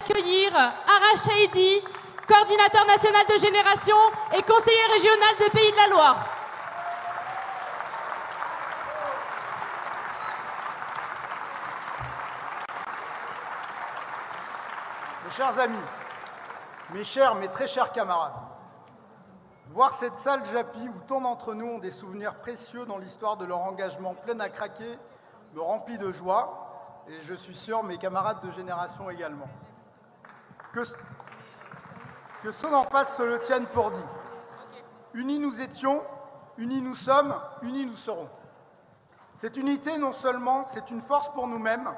d'accueillir Arash Saïdi, coordinateur national de Génération et conseiller régional de Pays de la Loire. Mes chers amis, mes chers, mais très chers camarades, voir cette salle Japy où tant d'entre nous ont des souvenirs précieux dans l'histoire de leur engagement plein à craquer me remplit de joie, et je suis sûr mes camarades de Génération également. Que ceux d'en face se le tiennent pour dit. Unis nous étions, unis nous sommes, unis nous serons. Cette unité, non seulement c'est une force pour nous-mêmes,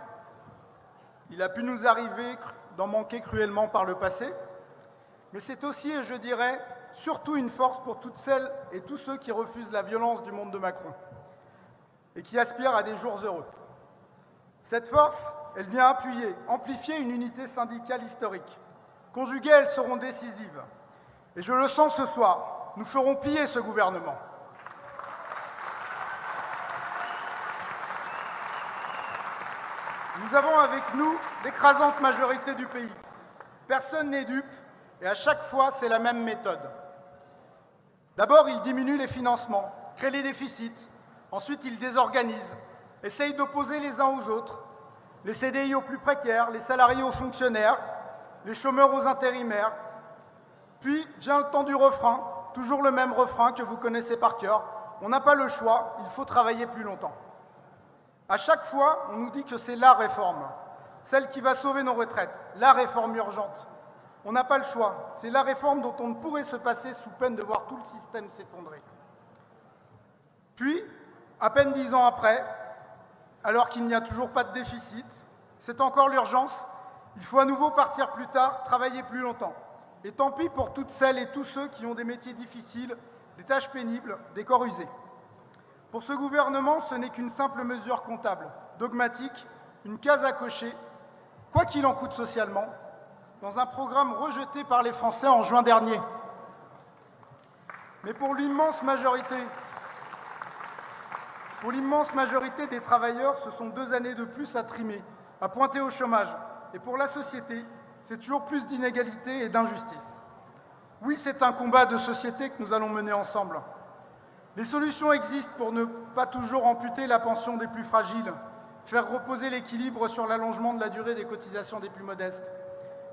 il a pu nous arriver d'en manquer cruellement par le passé, mais c'est aussi, et je dirais, surtout une force pour toutes celles et tous ceux qui refusent la violence du monde de Macron et qui aspirent à des jours heureux. Cette force, elle vient appuyer, amplifier une unité syndicale historique. Conjuguées, elles seront décisives. Et je le sens ce soir, nous ferons plier ce gouvernement. Nous avons avec nous l'écrasante majorité du pays. Personne n'est dupe, et à chaque fois, c'est la même méthode. D'abord, il diminue les financements, crée les déficits. Ensuite, il désorganise, essaye d'opposer les uns aux autres, les CDI aux plus précaires, les salariés aux fonctionnaires, les chômeurs aux intérimaires. Puis vient le temps du refrain, toujours le même refrain que vous connaissez par cœur. On n'a pas le choix, il faut travailler plus longtemps. À chaque fois, on nous dit que c'est la réforme, celle qui va sauver nos retraites, la réforme urgente. On n'a pas le choix, c'est la réforme dont on ne pourrait se passer sous peine de voir tout le système s'effondrer. Puis, à peine 10 ans après, alors qu'il n'y a toujours pas de déficit, c'est encore l'urgence, il faut à nouveau partir plus tard, travailler plus longtemps. Et tant pis pour toutes celles et tous ceux qui ont des métiers difficiles, des tâches pénibles, des corps usés. Pour ce gouvernement, ce n'est qu'une simple mesure comptable, dogmatique, une case à cocher, quoi qu'il en coûte socialement, dans un programme rejeté par les Français en juin dernier. Mais pour l'immense majorité des travailleurs, ce sont 2 années de plus à trimer, à pointer au chômage. Et pour la société, c'est toujours plus d'inégalités et d'injustice. Oui, c'est un combat de société que nous allons mener ensemble. Les solutions existent pour ne pas toujours amputer la pension des plus fragiles, faire reposer l'équilibre sur l'allongement de la durée des cotisations des plus modestes.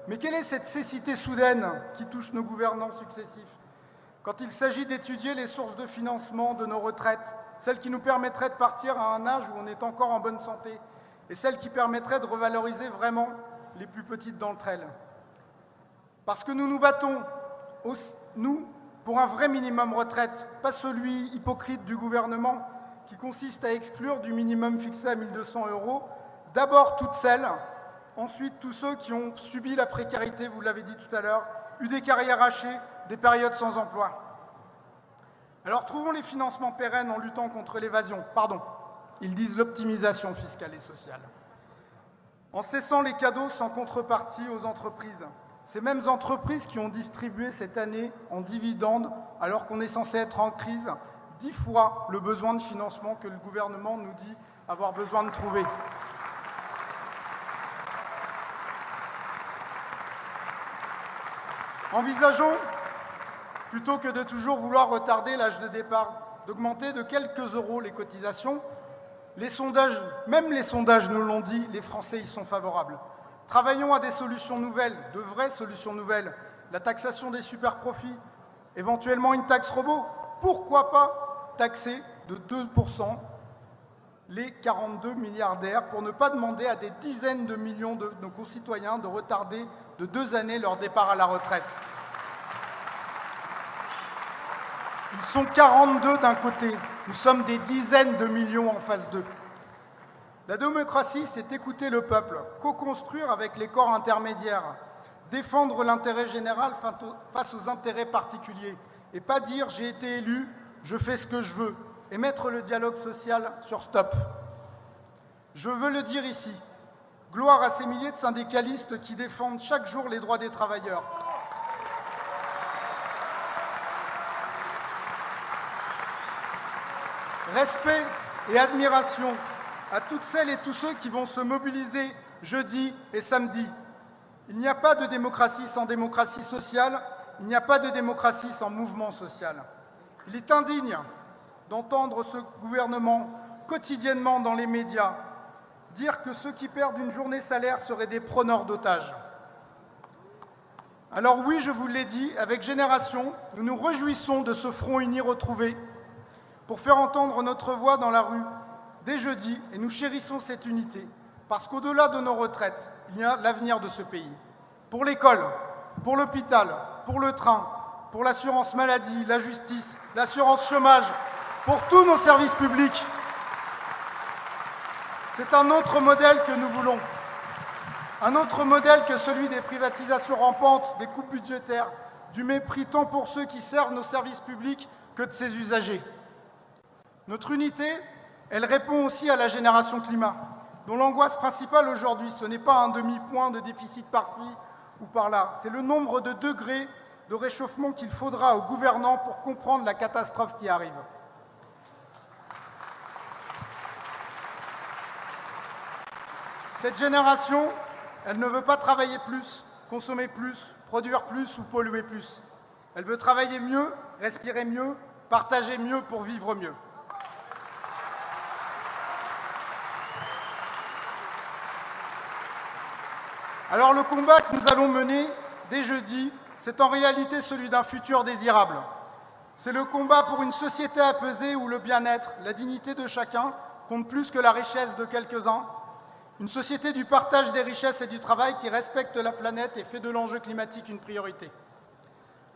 Mais quelle est cette cécité soudaine qui touche nos gouvernants successifs quand il s'agit d'étudier les sources de financement de nos retraites, celles qui nous permettraient de partir à un âge où on est encore en bonne santé et celles qui permettraient de revaloriser vraiment les plus petites d'entre elles? Parce que nous nous battons, nous, pour un vrai minimum retraite, pas celui hypocrite du gouvernement qui consiste à exclure du minimum fixé à 1 200 € d'abord toutes celles, ensuite tous ceux qui ont subi la précarité, vous l'avez dit tout à l'heure, eu des carrières hachées, des périodes sans emploi. Alors trouvons les financements pérennes en luttant contre l'évasion, ils disent l'optimisation fiscale et sociale. En cessant les cadeaux sans contrepartie aux entreprises, ces mêmes entreprises qui ont distribué cette année en dividendes, alors qu'on est censé être en crise, 10 fois le besoin de financement que le gouvernement nous dit avoir besoin de trouver. Envisageons, plutôt que de toujours vouloir retarder l'âge de départ, d'augmenter de quelques euros les cotisations. Même les sondages nous l'ont dit, les Français y sont favorables. Travaillons à des solutions nouvelles, de vraies solutions nouvelles. La taxation des superprofits, éventuellement une taxe robot. Pourquoi pas taxer de 2% les 42 milliardaires pour ne pas demander à des dizaines de millions de nos concitoyens de retarder de 2 années leur départ à la retraite. Ils sont 42 d'un côté, nous sommes des dizaines de millions en face d'eux. La démocratie, c'est écouter le peuple, co-construire avec les corps intermédiaires, défendre l'intérêt général face aux intérêts particuliers, et pas dire « j'ai été élu, je fais ce que je veux », et mettre le dialogue social sur stop. Je veux le dire ici, gloire à ces milliers de syndicalistes qui défendent chaque jour les droits des travailleurs. Respect et admiration à toutes celles et tous ceux qui vont se mobiliser jeudi et samedi. Il n'y a pas de démocratie sans démocratie sociale, il n'y a pas de démocratie sans mouvement social. Il est indigne d'entendre ce gouvernement quotidiennement dans les médias dire que ceux qui perdent une journée salaire seraient des preneurs d'otages. Alors oui, je vous l'ai dit, avec Génération, nous nous réjouissons de ce front uni retrouvé pour faire entendre notre voix dans la rue dès jeudi, et nous chérissons cette unité, parce qu'au-delà de nos retraites, il y a l'avenir de ce pays. Pour l'école, pour l'hôpital, pour le train, pour l'assurance maladie, la justice, l'assurance chômage, pour tous nos services publics. C'est un autre modèle que nous voulons. Un autre modèle que celui des privatisations rampantes, des coupes budgétaires, du mépris tant pour ceux qui servent nos services publics que de ses usagers. Notre unité, elle répond aussi à la génération climat, dont l'angoisse principale aujourd'hui, ce n'est pas un demi-point de déficit par-ci ou par-là, c'est le nombre de degrés de réchauffement qu'il faudra aux gouvernants pour comprendre la catastrophe qui arrive. Cette génération, elle ne veut pas travailler plus, consommer plus, produire plus ou polluer plus. Elle veut travailler mieux, respirer mieux, partager mieux pour vivre mieux. Alors le combat que nous allons mener dès jeudi, c'est en réalité celui d'un futur désirable. C'est le combat pour une société apaisée où le bien-être, la dignité de chacun compte plus que la richesse de quelques-uns. Une société du partage des richesses et du travail qui respecte la planète et fait de l'enjeu climatique une priorité.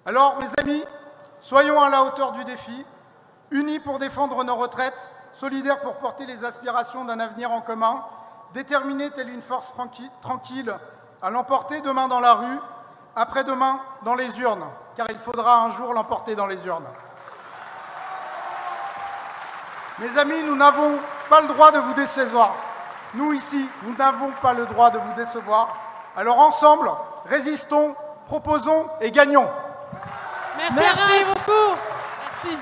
Alors, mes amis, soyons à la hauteur du défi, unis pour défendre nos retraites, solidaires pour porter les aspirations d'un avenir en commun, déterminés telle une force tranquille à l'emporter demain dans la rue, après-demain dans les urnes, car il faudra un jour l'emporter dans les urnes. Mes amis, nous n'avons pas le droit de vous décevoir. Nous, ici, nous n'avons pas le droit de vous décevoir. Alors ensemble, résistons, proposons et gagnons. Merci beaucoup. Merci.